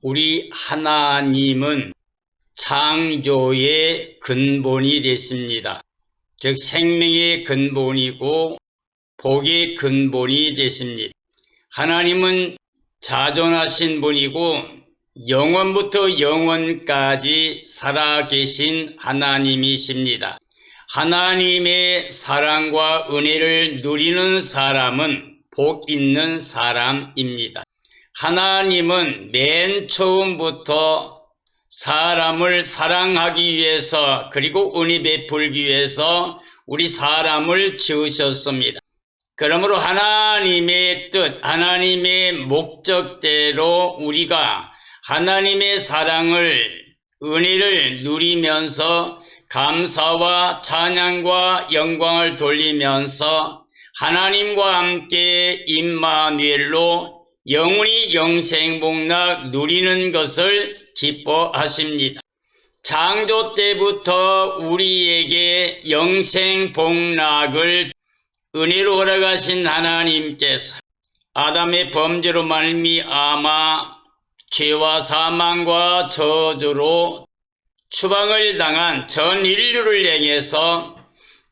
우리 하나님은 창조의 근본이 되십니다. 즉 생명의 근본이고 복의 근본이 되십니다. 하나님은 자존하신 분이고 영원부터 영원까지 살아계신 하나님이십니다. 하나님의 사랑과 은혜를 누리는 사람은 복 있는 사람입니다. 하나님은 맨 처음부터 사람을 사랑하기 위해서 그리고 은혜 베풀기 위해서 우리 사람을 지으셨습니다. 그러므로 하나님의 뜻, 하나님의 목적대로 우리가 하나님의 사랑을, 은혜를 누리면서 감사와 찬양과 영광을 돌리면서 하나님과 함께 임마누엘로 영원히 영생복락 누리는 것을 기뻐하십니다. 창조 때부터 우리에게 영생복락을 은혜로 허락하신 하나님께서 아담의 범죄로 말미암아 죄와 사망과 저주로 추방을 당한 전 인류를 향해서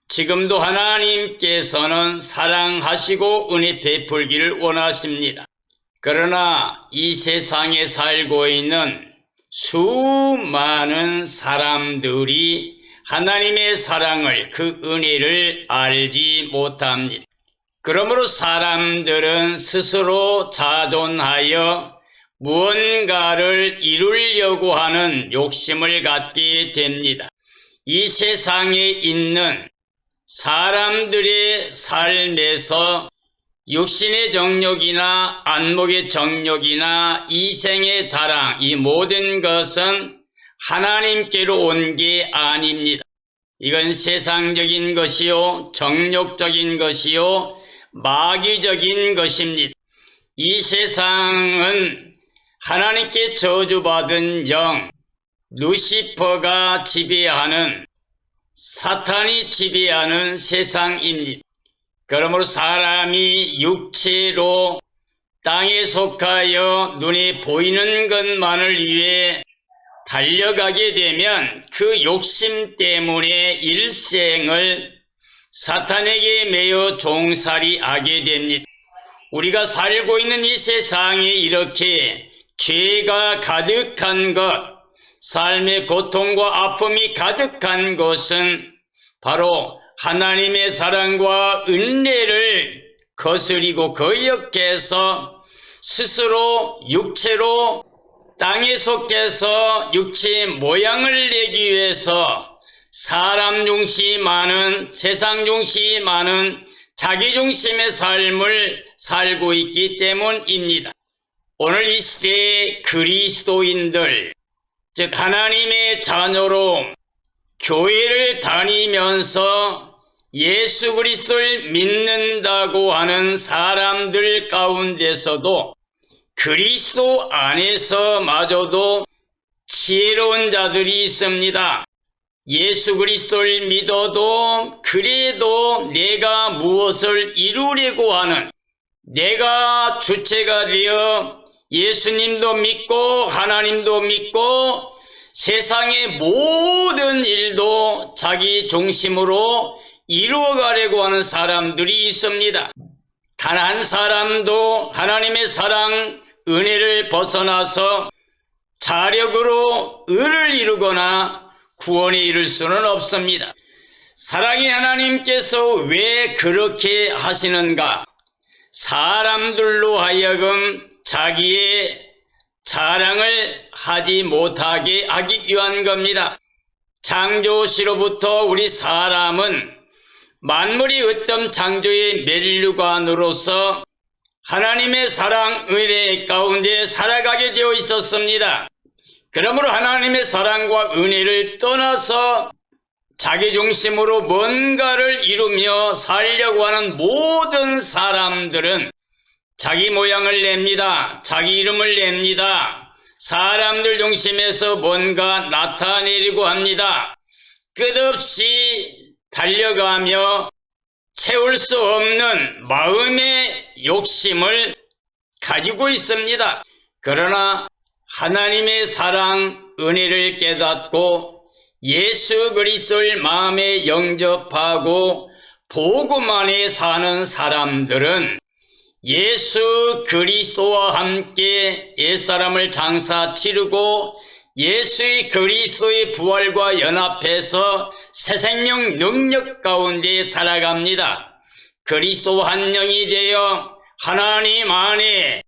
지금도 하나님께서는 사랑하시고 은혜 베풀기를 원하십니다. 그러나 이 세상에 살고 있는 수많은 사람들이 하나님의 사랑을, 그 은혜를 알지 못합니다. 그러므로 사람들은 스스로 자존하여 무언가를 이루려고 하는 욕심을 갖게 됩니다. 이 세상에 있는 사람들의 삶에서 육신의 정욕이나 안목의 정욕이나 이생의 자랑, 이 모든 것은 하나님께로 온 게 아닙니다. 이건 세상적인 것이요, 정욕적인 것이요, 마귀적인 것입니다. 이 세상은 하나님께 저주받은 영, 루시퍼가 지배하는, 사탄이 지배하는 세상입니다. 그러므로 사람이 육체로 땅에 속하여 눈에 보이는 것만을 위해 달려가게 되면 그 욕심 때문에 일생을 사탄에게 매여 종살이하게 됩니다. 우리가 살고 있는 이 세상에 이렇게 죄가 가득한 것, 삶의 고통과 아픔이 가득한 것은 바로 하나님의 사랑과 은혜를 거스리고 거역해서 스스로 육체로 땅에 속해서 육체의 모양을 내기 위해서 사람 중심이 많은, 세상 중심이 많은 자기 중심의 삶을 살고 있기 때문입니다. 오늘 이 시대의 그리스도인들, 즉 하나님의 자녀로 교회를 다니면서 예수 그리스도를 믿는다고 하는 사람들 가운데서도 그리스도 안에서마저도 지혜로운 자들이 있습니다. 예수 그리스도를 믿어도 그래도 내가 무엇을 이루려고 하는, 내가 주체가 되어 예수님도 믿고 하나님도 믿고 세상의 모든 일도 자기 중심으로 이루어가려고 하는 사람들이 있습니다. 단 한 사람도 하나님의 사랑, 은혜를 벗어나서 자력으로 의를 이루거나 구원에 이를 수는 없습니다. 사랑의 하나님께서 왜 그렇게 하시는가? 사람들로 하여금 자기의 자랑을 하지 못하게 하기 위한 겁니다. 창조시로부터 우리 사람은 만물이 어떤 창조의 멸류관으로서 하나님의 사랑, 은혜 가운데 살아가게 되어 있었습니다. 그러므로 하나님의 사랑과 은혜를 떠나서 자기 중심으로 뭔가를 이루며 살려고 하는 모든 사람들은 자기 모양을 냅니다. 자기 이름을 냅니다. 사람들 중심에서 뭔가 나타내려고 합니다. 끝없이 달려가며 채울 수 없는 마음의 욕심을 가지고 있습니다. 그러나 하나님의 사랑, 은혜를 깨닫고 예수 그리스도를 마음에 영접하고 복음 안에 사는 사람들은 예수 그리스도와 함께 옛사람을 장사 치르고 예수의 그리스도의 부활과 연합해서 새 생명 능력 가운데 살아갑니다. 그리스도 한 영이 되어 하나님 안에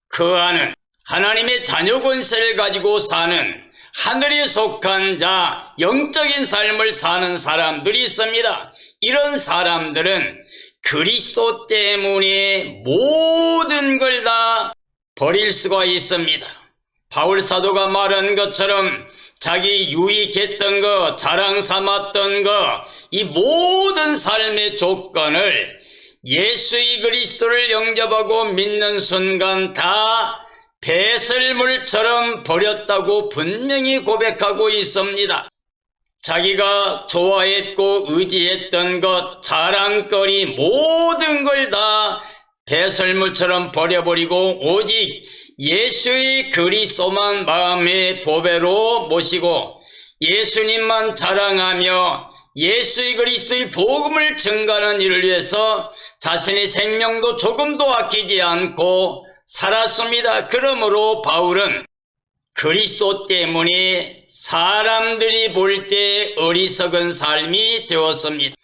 거하는 하나님의 자녀 권세를 가지고 사는 하늘에 속한 자, 영적인 삶을 사는 사람들이 있습니다. 이런 사람들은 그리스도 때문에 모든 걸 다 버릴 수가 있습니다. 바울 사도가 말한 것처럼 자기 유익했던 것, 자랑 삼았던 것, 이 모든 삶의 조건을 예수의 그리스도를 영접하고 믿는 순간 다 배설물처럼 버렸다고 분명히 고백하고 있습니다. 자기가 좋아했고 의지했던 것, 자랑거리 모든 걸 다 배설물처럼 버려버리고 오직 예수의 그리스도만 마음의 보배로 모시고 예수님만 자랑하며 예수의 그리스도의 복음을 증가하는 일을 위해서 자신의 생명도 조금도 아끼지 않고 살았습니다. 그러므로 바울은 그리스도 때문에 사람들이 볼 때 어리석은 삶이 되었습니다.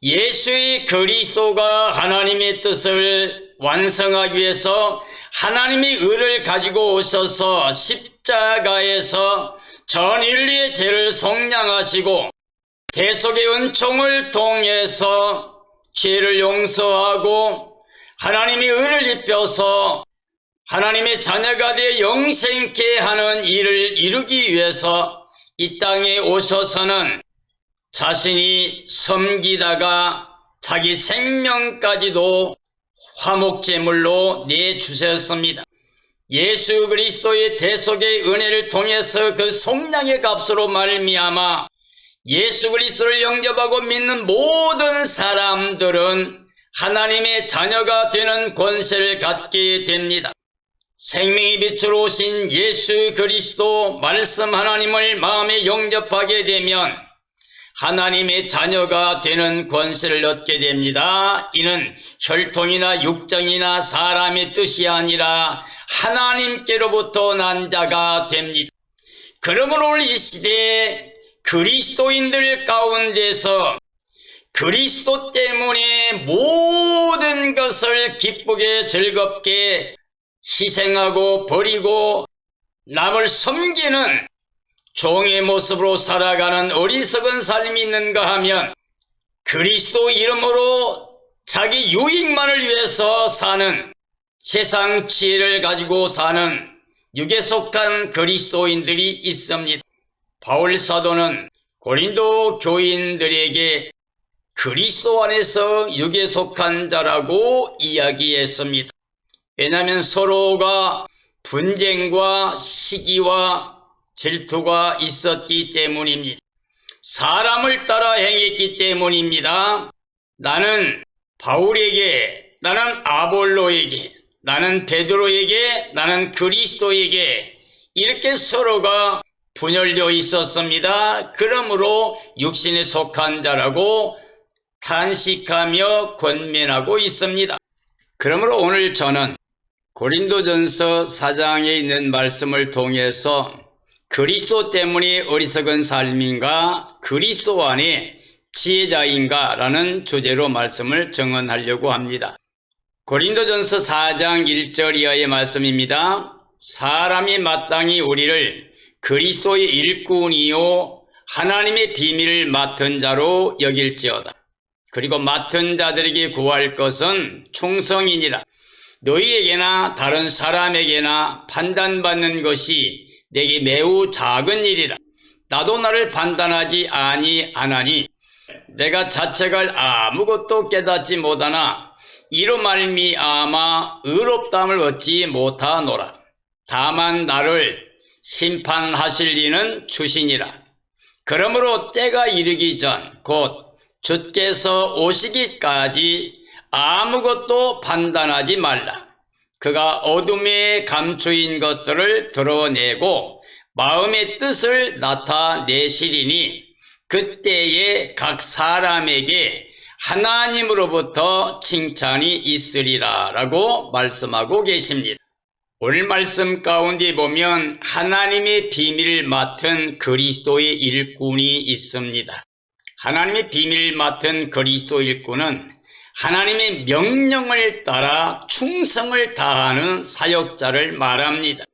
예수의 그리스도가 하나님의 뜻을 완성하기 위해서 하나님의 의를 가지고 오셔서 십자가에서 전 인류의 죄를 속량하시고 대속의 은총을 통해서 죄를 용서하고 하나님의 의를 입혀서 하나님의 자녀가 되어 영생케 하는 일을 이루기 위해서 이 땅에 오셔서는 자신이 섬기다가 자기 생명까지도 화목제물로 내주셨습니다. 예수 그리스도의 대속의 은혜를 통해서 그 속량의 값으로 말미암아 예수 그리스도를 영접하고 믿는 모든 사람들은 하나님의 자녀가 되는 권세를 갖게 됩니다. 생명의 빛으로 오신 예수 그리스도 말씀 하나님을 마음에 영접하게 되면 하나님의 자녀가 되는 권세를 얻게 됩니다. 이는 혈통이나 육정이나 사람의 뜻이 아니라 하나님께로부터 난 자가 됩니다. 그러므로 오늘 이 시대에 그리스도인들 가운데서 그리스도 때문에 모든 것을 기쁘게 즐겁게 희생하고 버리고 남을 섬기는 종의 모습으로 살아가는 어리석은 삶이 있는가 하면 그리스도 이름으로 자기 유익만을 위해서 사는 세상 지혜를 가지고 사는 육에 속한 그리스도인들이 있습니다. 바울 사도는 고린도 교인들에게 그리스도 안에서 육에 속한 자라고 이야기했습니다. 왜냐하면 서로가 분쟁과 시기와 질투가 있었기 때문입니다. 사람을 따라 행했기 때문입니다. 나는 바울에게, 나는 아볼로에게, 나는 베드로에게, 나는 그리스도에게 이렇게 서로가 분열되어 있었습니다. 그러므로 육신에 속한 자라고 탄식하며 권면하고 있습니다. 그러므로 오늘 저는 고린도전서 4장에 있는 말씀을 통해서 그리스도 때문에 어리석은 삶인가, 그리스도 안에 지혜자인가 라는 주제로 말씀을 정언하려고 합니다. 고린도전서 4장 1절 이하의 말씀입니다. 사람이 마땅히 우리를 그리스도의 일꾼이요 하나님의 비밀을 맡은 자로 여길지어다. 그리고 맡은 자들에게 구할 것은 충성이니라. 너희에게나 다른 사람에게나 판단받는 것이 내게 매우 작은 일이라. 나도 나를 판단하지 아니하나니 내가 자책할 아무것도 깨닫지 못하나 이로 말미암아 의롭다함을 얻지 못하노라. 다만 나를 심판하실 이는 주시니라. 그러므로 때가 이르기 전 곧 주께서 오시기까지 아무것도 판단하지 말라. 그가 어둠에 감추인 것들을 드러내고 마음의 뜻을 나타내시리니 그때에 각 사람에게 하나님으로부터 칭찬이 있으리라 라고 말씀하고 계십니다. 오늘 말씀 가운데 보면 하나님의 비밀을 맡은 그리스도의 일꾼이 있습니다. 하나님의 비밀을 맡은 그리스도 일꾼은 하나님의 명령을 따라 충성을 다하는 사역자를 말합니다.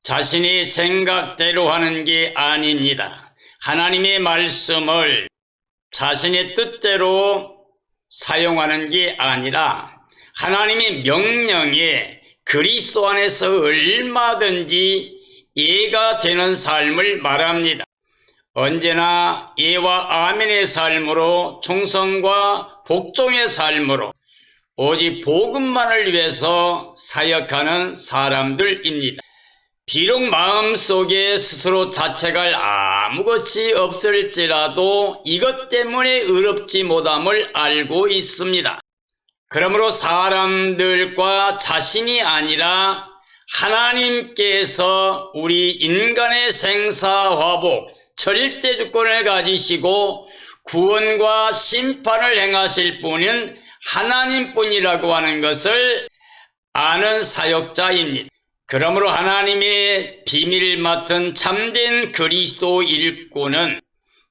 자신의 생각대로 하는 게 아닙니다. 하나님의 말씀을 자신의 뜻대로 사용하는 게 아니라 하나님의 명령에 그리스도 안에서 얼마든지 예가 되는 삶을 말합니다. 언제나 예와 아멘의 삶으로 충성과 복종의 삶으로 오직 복음만을 위해서 사역하는 사람들입니다. 비록 마음속에 스스로 자책할 아무것이 없을지라도 이것 때문에 의롭지 못함을 알고 있습니다. 그러므로 사람들과 자신이 아니라 하나님께서 우리 인간의 생사화복 절대주권을 가지시고 구원과 심판을 행하실 분은 하나님뿐이라고 하는 것을 아는 사역자입니다. 그러므로 하나님의 비밀을 맡은 참된 그리스도 일꾼은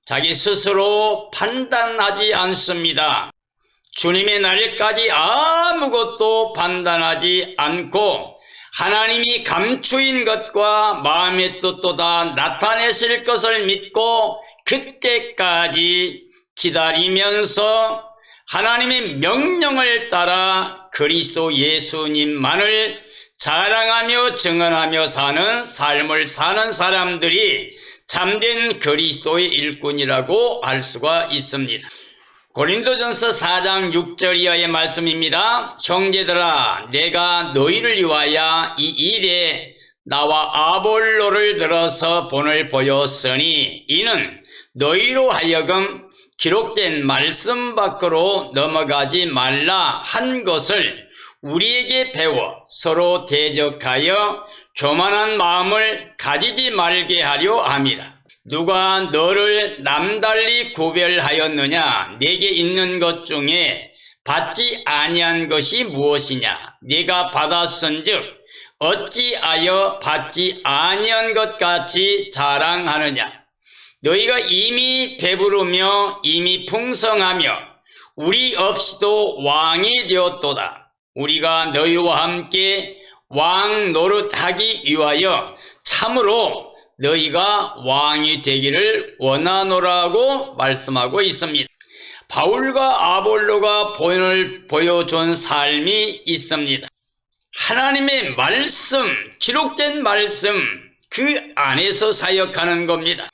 자기 스스로 판단하지 않습니다. 주님의 날까지 아무것도 판단하지 않고 하나님이 감추인 것과 마음의 뜻도 다 나타내실 것을 믿고 그때까지 기다리면서 하나님의 명령을 따라 그리스도 예수님만을 자랑하며 증언하며 사는 삶을 사는 사람들이 참된 그리스도의 일꾼이라고 할 수가 있습니다. 고린도전서 4장 6절 이하의 말씀입니다. 형제들아, 내가 너희를 위하여 이 일에 나와 아볼로를 들어서 본을 보였으니 이는 너희로 하여금 기록된 말씀 밖으로 넘어가지 말라 한 것을 우리에게 배워 서로 대적하여 교만한 마음을 가지지 말게 하려 함이라. 누가 너를 남달리 구별하였느냐? 내게 있는 것 중에 받지 아니한 것이 무엇이냐? 네가 받았은즉 어찌하여 받지 아니한 것 같이 자랑하느냐? 너희가 이미 배부르며 이미 풍성하며 우리 없이도 왕이 되었도다. 우리가 너희와 함께 왕 노릇하기 위하여 참으로 너희가 왕이 되기를 원하노라고 말씀하고 있습니다. 바울과 아볼로가 본을 보여준 삶이 있습니다. 하나님의 말씀, 기록된 말씀, 그 안에서 사역하는 겁니다.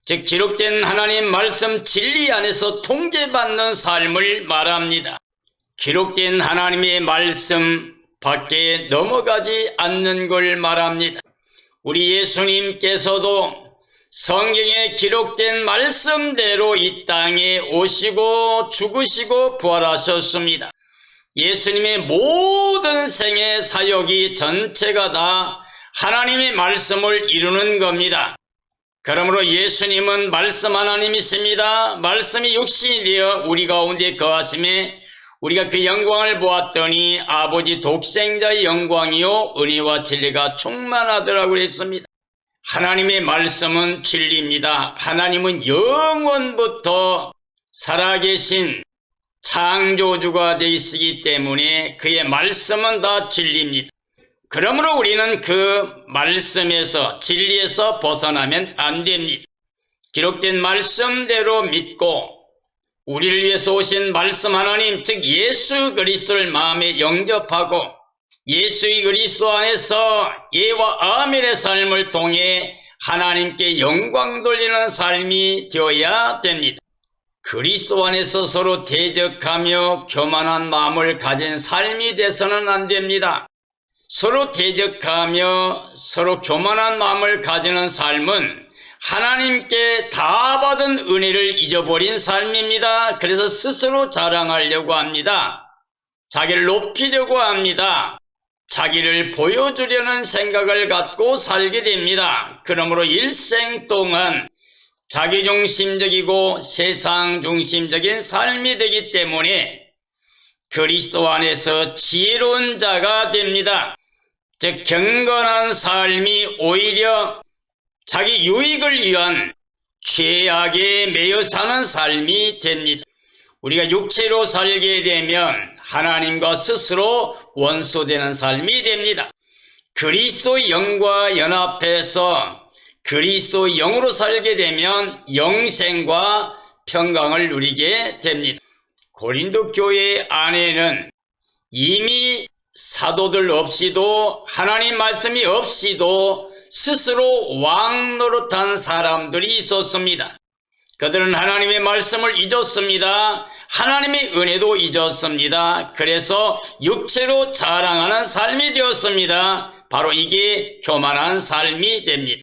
즉 기록된 하나님 말씀 진리 안에서 통제받는 삶을 말합니다. 기록된 하나님의 말씀 밖에 넘어가지 않는 걸 말합니다. 우리 예수님께서도 성경에 기록된 말씀대로 이 땅에 오시고 죽으시고 부활하셨습니다. 예수님의 모든 생애 사역이 전체가 다 하나님의 말씀을 이루는 겁니다. 그러므로 예수님은 말씀 하나님이십니다. 말씀이 육신이 되어 우리 가운데 거하심에 우리가 그 영광을 보았더니 아버지 독생자의 영광이요 은혜와 진리가 충만하더라고 했습니다. 하나님의 말씀은 진리입니다. 하나님은 영원부터 살아계신 창조주가 되시기 때문에 그의 말씀은 다 진리입니다. 그러므로 우리는 그 말씀에서 진리에서 벗어나면 안 됩니다. 기록된 말씀대로 믿고 우리를 위해서 오신 말씀 하나님, 즉 예수 그리스도를 마음에 영접하고 예수의 그리스도 안에서 예와 아멘의 삶을 통해 하나님께 영광 돌리는 삶이 되어야 됩니다. 그리스도 안에서 서로 대적하며 교만한 마음을 가진 삶이 돼서는 안 됩니다. 서로 대적하며 서로 교만한 마음을 가지는 삶은 하나님께 다 받은 은혜를 잊어버린 삶입니다. 그래서 스스로 자랑하려고 합니다. 자기를 높이려고 합니다. 자기를 보여주려는 생각을 갖고 살게 됩니다. 그러므로 일생 동안 자기중심적이고 세상중심적인 삶이 되기 때문에 그리스도 안에서 지혜로운 자가 됩니다. 즉 경건한 삶이 오히려 자기 유익을 위한 죄악에 매여 사는 삶이 됩니다. 우리가 육체로 살게 되면 하나님과 스스로 원수되는 삶이 됩니다. 그리스도 영과 연합해서 그리스도 영으로 살게 되면 영생과 평강을 누리게 됩니다. 고린도 교회 안에는 이미 사도들 없이도 하나님 말씀이 없이도 스스로 왕 노릇한 사람들이 있었습니다. 그들은 하나님의 말씀을 잊었습니다. 하나님의 은혜도 잊었습니다. 그래서 육체로 자랑하는 삶이 되었습니다. 바로 이게 교만한 삶이 됩니다.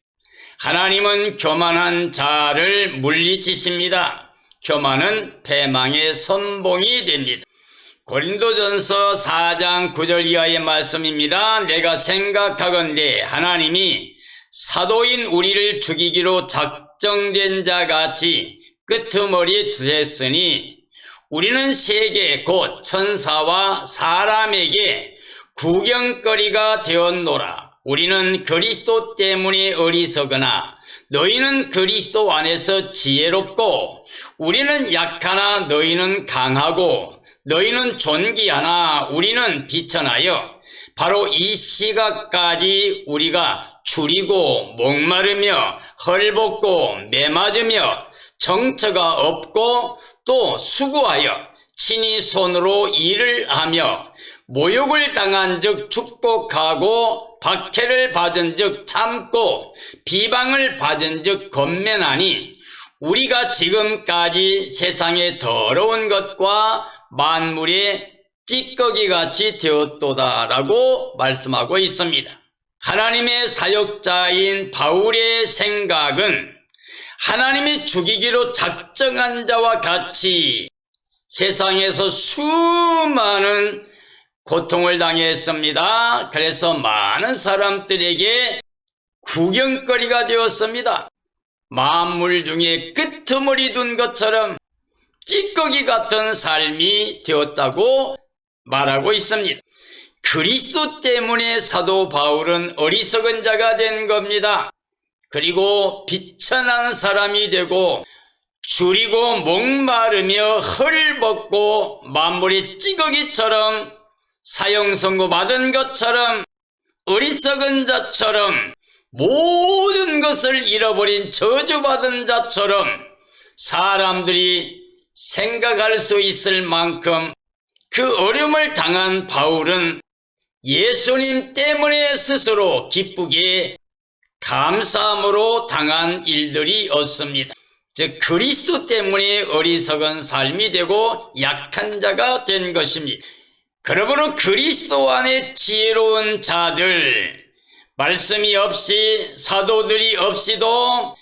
하나님은 교만한 자를 물리치십니다. 교만은 패망의 선봉이 됩니다. 고린도전서 4장 9절 이하의 말씀입니다. 내가 생각하건대 하나님이 사도인 우리를 죽이기로 작정된 자 같이 끄트머리 두셨으니 우리는 세계 곧 천사와 사람에게 구경거리가 되었노라. 우리는 그리스도 때문에 어리석으나 너희는 그리스도 안에서 지혜롭고 우리는 약하나 너희는 강하고 너희는 존귀하나 우리는 비천하여 바로 이 시각까지 우리가 줄이고 목마르며 헐벗고 매맞으며 정처가 없고 또 수고하여 친히 손으로 일을 하며 모욕을 당한 즉 축복하고 박해를 받은 즉 참고 비방을 받은 즉 권면하니 우리가 지금까지 세상의 더러운 것과 만물의 찌꺼기같이 되었도다라고 말씀하고 있습니다. 하나님의 사역자인 바울의 생각은 하나님이 죽이기로 작정한 자와 같이 세상에서 수많은 고통을 당했습니다. 그래서 많은 사람들에게 구경거리가 되었습니다. 만물 중에 끄트머리 둔 것처럼 찌꺼기 같은 삶이 되었다고 말하고 있습니다. 그리스도 때문에 사도 바울은 어리석은 자가 된 겁니다. 그리고 비천한 사람이 되고 줄이고 목마르며 헐벗고 만물이 찌꺼기처럼 사형 선고 받은 것처럼 어리석은 자처럼 모든 것을 잃어버린 저주받은 자처럼 사람들이 생각할 수 있을 만큼 그 어려움을 당한 바울은 예수님 때문에 스스로 기쁘게 감사함으로 당한 일들이 없습니다. 즉 그리스도 때문에 어리석은 삶이 되고 약한 자가 된 것입니다. 그러므로 그리스도 안에 지혜로운 자들, 말씀이 없이 사도들이 없이도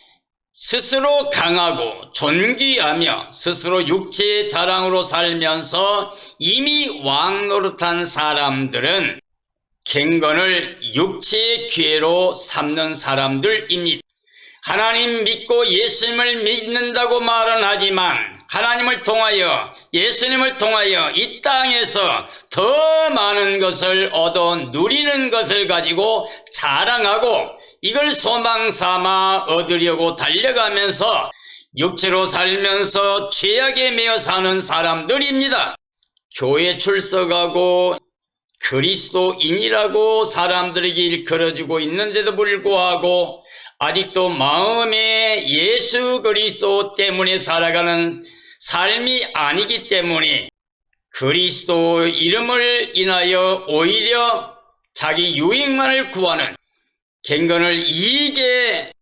스스로 강하고 존귀하며 스스로 육체의 자랑으로 살면서 이미 왕 노릇한 사람들은 경건을 육체의 기회로 삼는 사람들입니다. 하나님 믿고 예수님을 믿는다고 말은 하지만 하나님을 통하여 예수님을 통하여 이 땅에서 더 많은 것을 얻어 누리는 것을 가지고 자랑하고 이걸 소망 삼아 얻으려고 달려가면서 육체로 살면서 죄악에 매여 사는 사람들입니다. 교회 출석하고 그리스도인이라고 사람들에게 일컬어주고 있는데도 불구하고 아직도 마음에 예수 그리스도 때문에 살아가는 삶이 아니기 때문에 그리스도 이름을 인하여 오히려 자기 유익만을 구하는 경건을 이익의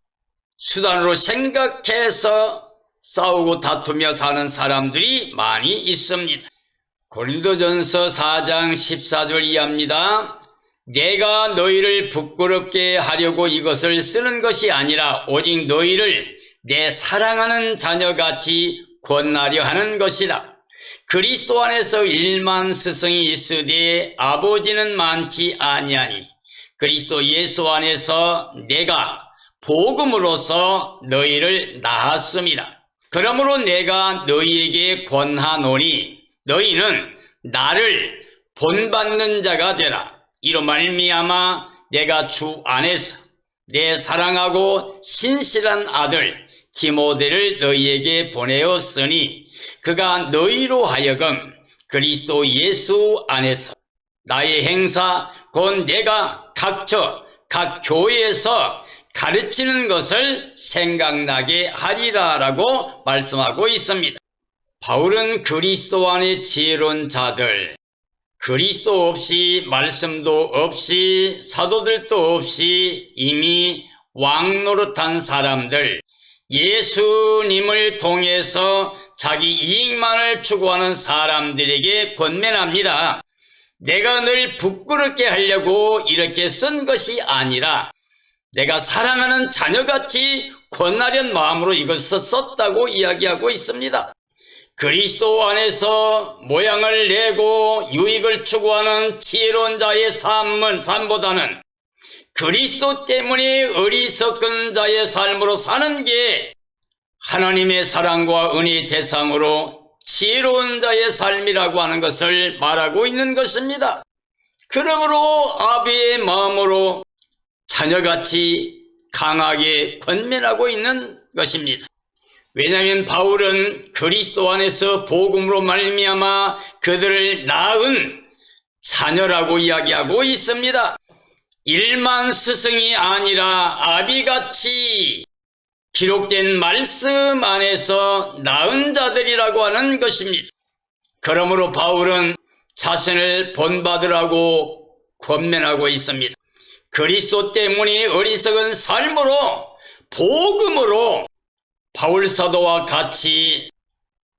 수단으로 생각해서 싸우고 다투며 사는 사람들이 많이 있습니다. 고린도전서 4장 14절 이하입니다. 내가 너희를 부끄럽게 하려고 이것을 쓰는 것이 아니라 오직 너희를 내 사랑하는 자녀같이 권하려 하는 것이라. 그리스도 안에서 1만 스승이 있으되 아버지는 많지 아니하니 그리스도 예수 안에서 내가 복음으로써 너희를 낳았음이라. 그러므로 내가 너희에게 권하노니 너희는 나를 본받는 자가 되라. 이로 말미암아 내가 주 안에서 내 사랑하고 신실한 아들 디모데를 너희에게 보내었으니 그가 너희로 하여금 그리스도 예수 안에서 나의 행사 곧 내가 각 교회에서 가르치는 것을 생각나게 하리라라고 말씀하고 있습니다. 바울은 그리스도 안에 지혜로운 자들, 그리스도 없이 말씀도 없이 사도들도 없이 이미 왕노릇한 사람들, 예수님을 통해서 자기 이익만을 추구하는 사람들에게 권면합니다. 내가 늘 부끄럽게 하려고 이렇게 쓴 것이 아니라 내가 사랑하는 자녀같이 권하려는 마음으로 이것을 썼다고 이야기하고 있습니다. 그리스도 안에서 모양을 내고 유익을 추구하는 지혜로운 자의 삶보다는 그리스도 때문에 어리석은 자의 삶으로 사는 게 하나님의 사랑과 은혜의 대상으로 지혜로운 자의 삶이라고 하는 것을 말하고 있는 것입니다. 그러므로 아비의 마음으로 자녀같이 강하게 권면하고 있는 것입니다. 왜냐하면 바울은 그리스도 안에서 복음으로 말미암아 그들을 낳은 자녀라고 이야기하고 있습니다. 1만 스승이 아니라 아비같이 기록된 말씀 안에서 낳은 자들이라고 하는 것입니다. 그러므로 바울은 자신을 본받으라고 권면하고 있습니다. 그리스도 때문에 어리석은 삶으로 복음으로 바울 사도와 같이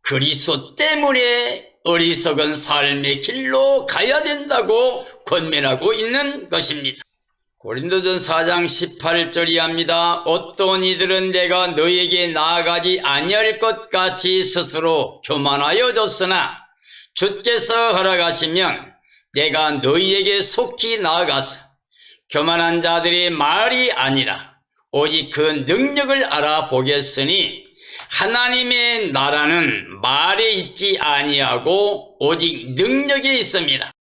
그리스도 때문에 어리석은 삶의 길로 가야 된다고 권면하고 있는 것입니다. 고린도전 4장 18절이 합니다. 어떤 이들은 내가 너에게 나아가지 아니할 것 같이 스스로 교만하여 줬으나 주께서 허락하시면 내가 너희에게 속히 나아가서 교만한 자들의 말이 아니라 오직 그 능력을 알아보겠으니 하나님의 나라는 말에 있지 아니하고 오직 능력에 있습니다.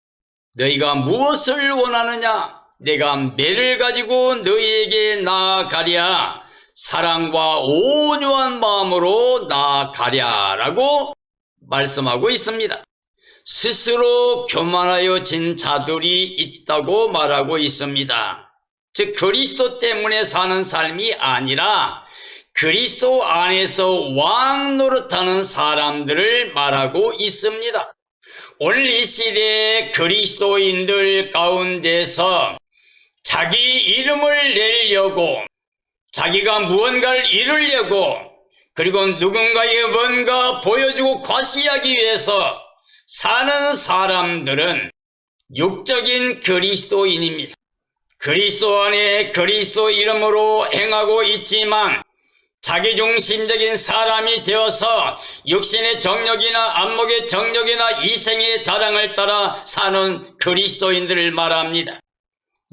너희가 무엇을 원하느냐? 내가 매를 가지고 너희에게 나아가랴. 사랑과 온유한 마음으로 나아가랴 라고 말씀하고 있습니다. 스스로 교만하여진 자들이 있다고 말하고 있습니다. 즉 그리스도 때문에 사는 삶이 아니라 그리스도 안에서 왕 노릇하는 사람들을 말하고 있습니다. 오늘 이 시대의 그리스도인들 가운데서 자기 이름을 내려고 자기가 무언가를 이루려고 그리고 누군가에게 뭔가 보여주고 과시하기 위해서 사는 사람들은 육적인 그리스도인입니다. 그리스도 안에 그리스도 이름으로 행하고 있지만 자기중심적인 사람이 되어서 육신의 정욕이나 안목의 정욕이나 이생의 자랑을 따라 사는 그리스도인들을 말합니다.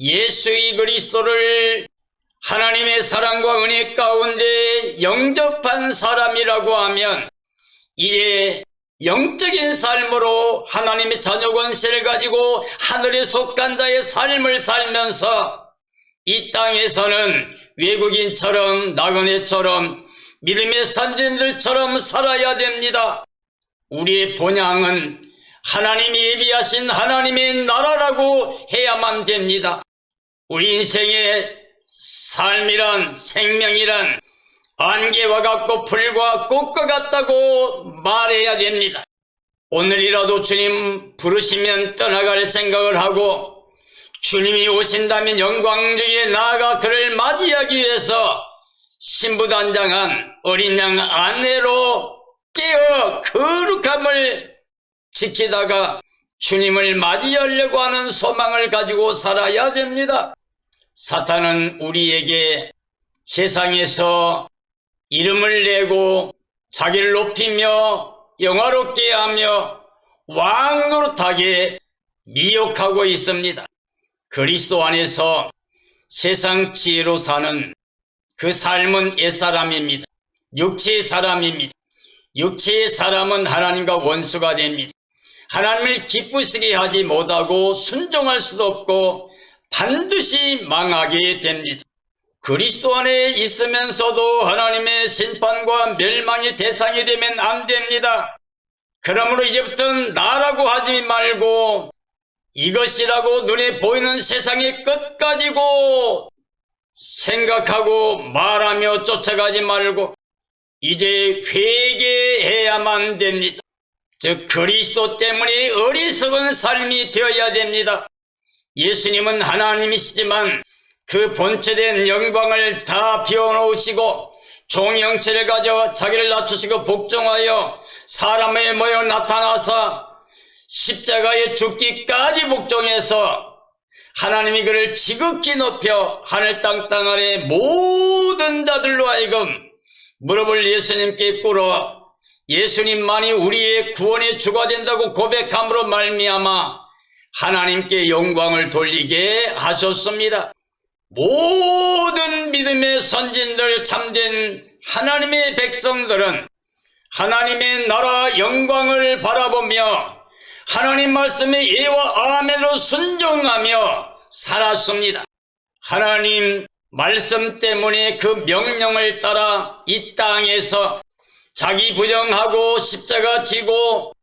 예수의 그리스도를 하나님의 사랑과 은혜 가운데 영접한 사람이라고 하면 이제 영적인 삶으로 하나님의 자녀 권세를 가지고 하늘에 속한 자의 삶을 살면서 이 땅에서는 외국인처럼 나그네처럼 믿음의 선진들처럼 살아야 됩니다. 우리의 본향은 하나님이 예비하신 하나님의 나라라고 해야만 됩니다. 우리 인생의 삶이란 생명이란 안개와 같고 불과 꽃과 같다고 말해야 됩니다. 오늘이라도 주님 부르시면 떠나갈 생각을 하고 주님이 오신다면 영광 중에 나아가 그를 맞이하기 위해서 신부단장한 어린 양 아내로 깨어 거룩함을 지키다가 주님을 맞이하려고 하는 소망을 가지고 살아야 됩니다. 사탄은 우리에게 세상에서 이름을 내고 자기를 높이며 영화롭게 하며 왕노릇하게 미혹하고 있습니다. 그리스도 안에서 세상 지혜로 사는 그 삶은 옛사람입니다. 육체의 사람입니다. 육체의 사람은 하나님과 원수가 됩니다. 하나님을 기쁘시게 하지 못하고 순종할 수도 없고 반드시 망하게 됩니다. 그리스도 안에 있으면서도 하나님의 심판과 멸망의 대상이 되면 안 됩니다. 그러므로 이제부터는 나라고 하지 말고 이것이라고 눈에 보이는 세상의 끝 가지고 생각하고 말하며 쫓아가지 말고 이제 회개해야만 됩니다. 즉 그리스도 때문에 어리석은 삶이 되어야 됩니다. 예수님은 하나님이시지만 그 본체된 영광을 다 비워놓으시고 종형체를 가져 자기를 낮추시고 복종하여 사람의 모여 나타나서 십자가에 죽기까지 복종해서 하나님이 그를 지극히 높여 하늘 땅 아래 모든 자들로 하여금 무릎을 예수님께 꿇어 예수님만이 우리의 구원의 주가 된다고 고백함으로 말미암아 하나님께 영광을 돌리게 하셨습니다. 모든 믿음의 선진들 참된 하나님의 백성들은 하나님의 나라 영광을 바라보며 하나님 말씀의 예와 아멘으로 순종하며 살았습니다. 하나님 말씀 때문에 그 명령을 따라 이 땅에서 자기 부정하고 십자가 지고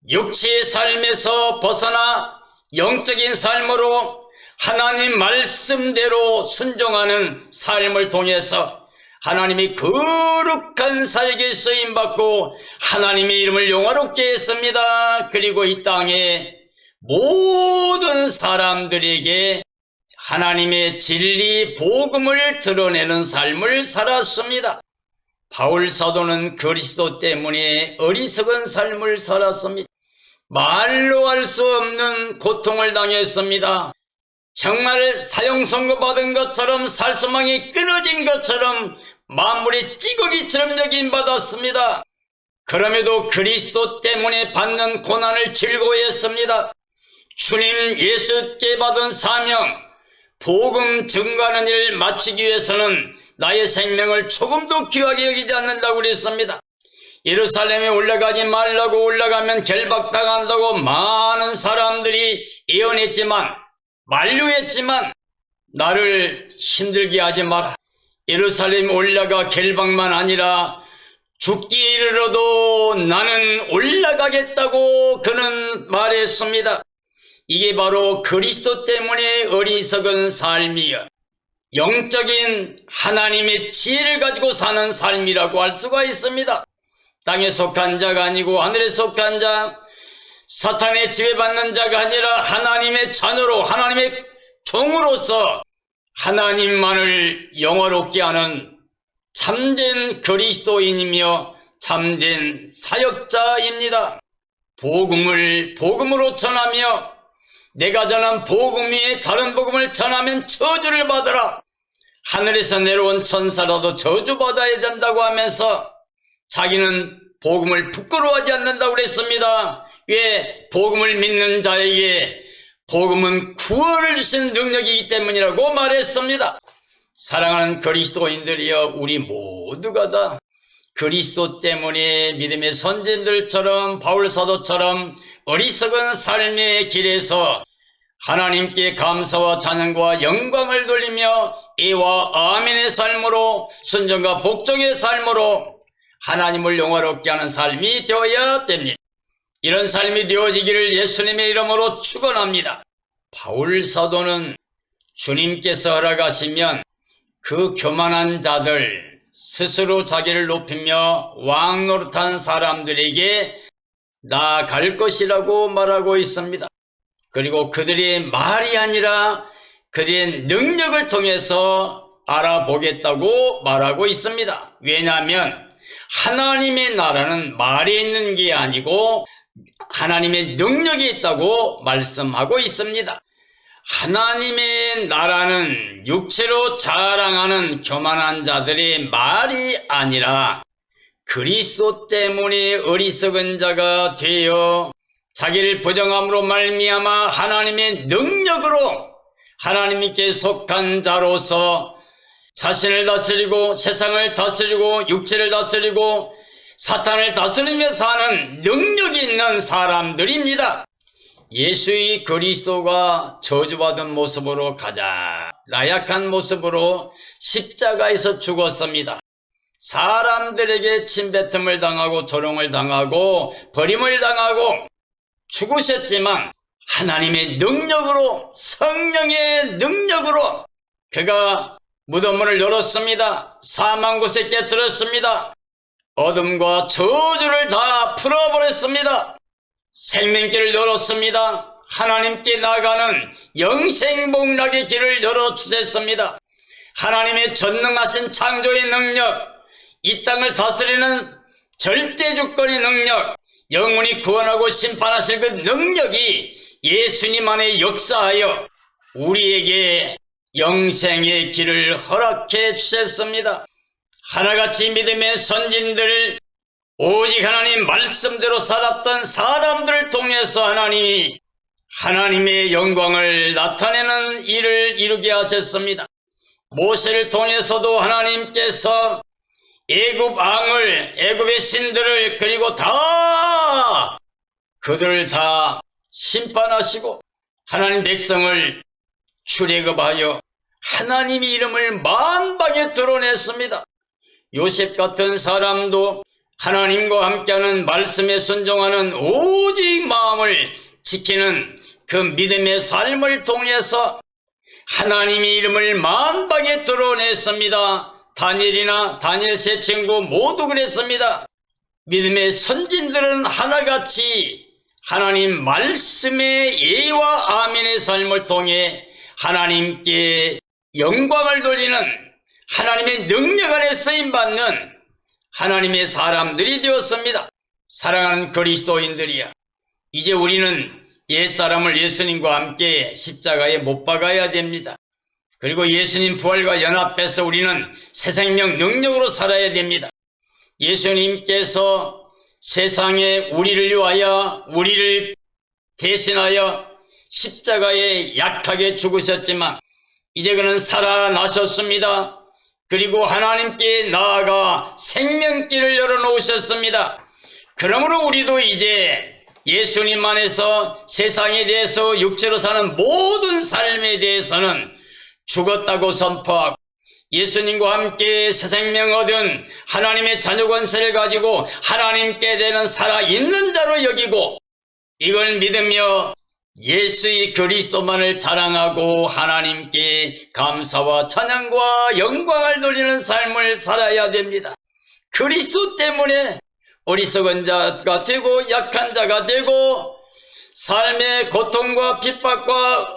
육체의 삶에서 벗어나 영적인 삶으로 하나님 말씀대로 순종하는 삶을 통해서 하나님이 거룩한 사역에 쓰임받고 하나님의 이름을 영화롭게 했습니다. 그리고 이 땅에 모든 사람들에게 하나님의 진리 복음을 드러내는 삶을 살았습니다. 바울 사도는 그리스도 때문에 어리석은 삶을 살았습니다. 말로 할 수 없는 고통을 당했습니다. 정말 사형 선고받은 것처럼 살수망이 끊어진 것처럼 만물의 찌꺼기처럼 여김받았습니다. 그럼에도 그리스도 때문에 받는 고난을 즐거워했습니다. 주님 예수께 받은 사명, 복음 증거하는 일을 마치기 위해서는 나의 생명을 조금도 귀하게 여기지 않는다고 그랬습니다. 예루살렘에 올라가지 말라고 올라가면 결박당한다고 많은 사람들이 예언했지만 만류했지만 나를 힘들게 하지 마라. 예루살렘에 올라가 결박만 아니라 죽기에 이르러도 나는 올라가겠다고 그는 말했습니다. 이게 바로 그리스도 때문에 어리석은 삶이요, 영적인 하나님의 지혜를 가지고 사는 삶이라고 할 수가 있습니다. 땅에 속한 자가 아니고 하늘에 속한 자, 사탄의 지배받는 자가 아니라 하나님의 자녀로 하나님의 종으로서 하나님만을 영화롭게 하는 참된 그리스도인이며 참된 사역자입니다. 복음으로 전하며 내가 전한 복음 위에 다른 복음을 전하면 저주를 받으라. 하늘에서 내려온 천사라도 저주받아야 된다고 하면서 자기는 복음을 부끄러워하지 않는다고 그랬습니다. 왜? 복음을 믿는 자에게 복음은 구원을 주신 능력이기 때문이라고 말했습니다. 사랑하는 그리스도인들이여, 우리 모두가 다 그리스도 때문에 믿음의 선진들처럼 바울 사도처럼 어리석은 삶의 길에서 하나님께 감사와 찬양과 영광을 돌리며 예와 아멘의 삶으로 순종과 복종의 삶으로 하나님을 영화롭게 하는 삶이 되어야 됩니다. 이런 삶이 되어지기를 예수님의 이름으로 축원합니다. 바울 사도는 주님께서 허락하시면 그 교만한 자들, 스스로 자기를 높이며 왕노릇한 사람들에게 나아갈 것이라고 말하고 있습니다. 그리고 그들의 말이 아니라 그들의 능력을 통해서 알아보겠다고 말하고 있습니다. 왜냐하면 하나님의 나라는 말에 있는 게 아니고 하나님의 능력이 있다고 말씀하고 있습니다. 하나님의 나라는 육체로 자랑하는 교만한 자들의 말이 아니라 그리스도 때문에 어리석은 자가 되어 자기를 부정함으로 말미암아 하나님의 능력으로 하나님께 속한 자로서 자신을 다스리고 세상을 다스리고 육체를 다스리고 사탄을 다스리며 사는 능력이 있는 사람들입니다. 예수의 그리스도가 저주받은 모습으로 가장 나약한 모습으로 십자가에서 죽었습니다. 사람들에게 침뱉음을 당하고 조롱을 당하고 버림을 당하고 죽으셨지만 하나님의 능력으로, 성령의 능력으로 그가 무덤문을 열었습니다. 사망 곳에 깨뜨렸습니다. 어둠과 저주를 다 풀어버렸습니다. 생명길을 열었습니다. 하나님께 나가는 영생복락의 길을 열어주셨습니다. 하나님의 전능하신 창조의 능력, 이 땅을 다스리는 절대주권의 능력, 영원히 구원하고 심판하실 그 능력이 예수님 안에 역사하여 우리에게 영생의 길을 허락해 주셨습니다. 하나같이 믿음의 선진들, 오직 하나님 말씀대로 살았던 사람들을 통해서 하나님이 하나님의 영광을 나타내는 일을 이루게 하셨습니다. 모세를 통해서도 하나님께서 애굽 왕을, 애굽의 신들을, 그리고 다 그들을 다 심판하시고 하나님 백성을 출애굽하여 하나님의 이름을 만방에 드러냈습니다. 요셉 같은 사람도 하나님과 함께하는 말씀에 순종하는 오직 마음을 지키는 그 믿음의 삶을 통해서 하나님의 이름을 만방에 드러냈습니다. 다니엘이나 다니엘 세 친구 모두 그랬습니다. 믿음의 선진들은 하나같이 하나님 말씀의 예와 아멘의 삶을 통해 하나님께 영광을 돌리는 하나님의 능력 안에 쓰임받는 하나님의 사람들이 되었습니다. 사랑하는 그리스도인들이야, 이제 우리는 옛사람을 예수님과 함께 십자가에 못 박아야 됩니다. 그리고 예수님 부활과 연합해서 우리는 새 생명 능력으로 살아야 됩니다. 예수님께서 세상에 우리를 위하여, 우리를 대신하여 십자가에 약하게 죽으셨지만 이제 그는 살아나셨습니다. 그리고 하나님께 나아가 생명길을 열어놓으셨습니다. 그러므로 우리도 이제 예수님 안에서 세상에 대해서 육체로 사는 모든 삶에 대해서는 죽었다고 선포하고 예수님과 함께 새 생명 얻은 하나님의 자녀 권세를 가지고 하나님께 되는 살아있는 자로 여기고 이걸 믿으며 예수의 그리스도만을 자랑하고 하나님께 감사와 찬양과 영광을 돌리는 삶을 살아야 됩니다. 그리스도 때문에 어리석은 자가 되고 약한 자가 되고 삶의 고통과 핍박과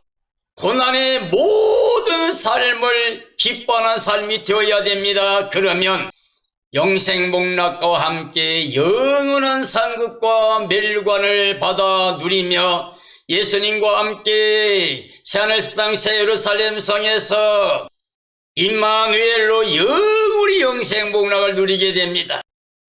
고난의 모든 삶을 기뻐하는 삶이 되어야 됩니다. 그러면 영생복락과 함께 영원한 상급과 멸관을 받아 누리며 예수님과 함께 새하늘새 땅 새 예루살렘 성에서 임마누엘로 영원히 영생복락을 누리게 됩니다.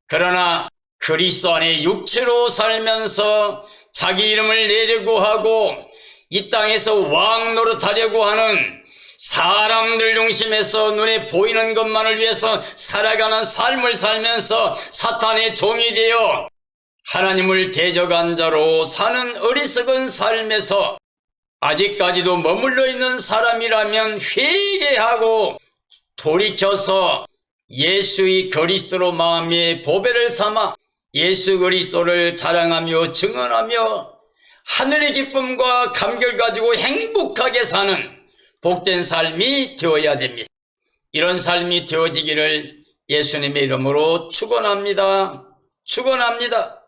그러나 그리스도 안에 육체로 살면서 자기 이름을 내려고 하고 이 땅에서 왕 노릇하려고 하는 사람들 중심에서 눈에 보이는 것만을 위해서 살아가는 삶을 살면서 사탄의 종이 되어 하나님을 대적한 자로 사는 어리석은 삶에서 아직까지도 머물러 있는 사람이라면 회개하고 돌이켜서 예수의 그리스도로 마음의 보배를 삼아 예수 그리스도를 자랑하며 증언하며 하늘의 기쁨과 감격을 가지고 행복하게 사는 복된 삶이 되어야 됩니다. 이런 삶이 되어지기를 예수님의 이름으로 축원합니다. 축원합니다.